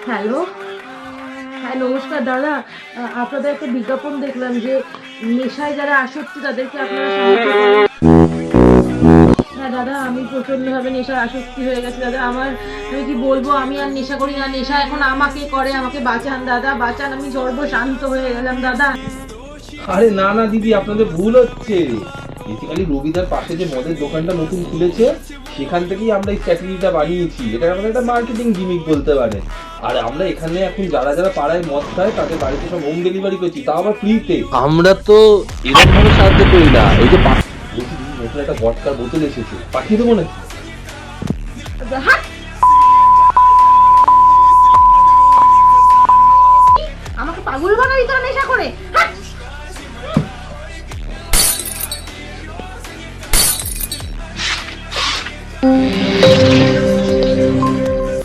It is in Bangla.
হ্যালো, হ্যাঁ নমস্কার দাদা। আপনাদের একটা বিজ্ঞাপন দেখলাম যে নেশায় যারা আসক্ত তাদেরকে আপনারা সাহায্য করেন। হ্যাঁ দাদা, আমি প্রচণ্ডভাবে নেশার আসক্তি হয়ে গেছে দাদা। আমি কি বলবো, আমি আর নেশা করি না, নেশা এখন আমাকে করে। আমাকে বাঁচান দাদা, বাঁচান, আমি সর্বশান্ত হয়ে গেলাম দাদা। আরে না না দিদি, আপনাদের ভুল হচ্ছে। বেসিক্যালি রবিদার পাশে যে মদের দোকানটা নতুন খুলেছে, সেখান থেকেই আমরা এই চ্যাটারিটা বানিয়েছি। এটা আমাদের একটা মার্কেটিং জিমিক বলতে পারে। আর আমরা এখানে এখন যারা যারা পাড়ায় মদ খায় তাদের বাড়িতে সব হোম ডেলিভারি করছি, তাও আবার ফ্রিতে। আমরা তো এরকম ভাবে সাহায্য করি না। ওই যে বলছি দিদি, নতুন একটা ভদকার বোতল এসেছে, পাঠিয়ে দেবো নাকি? হাট!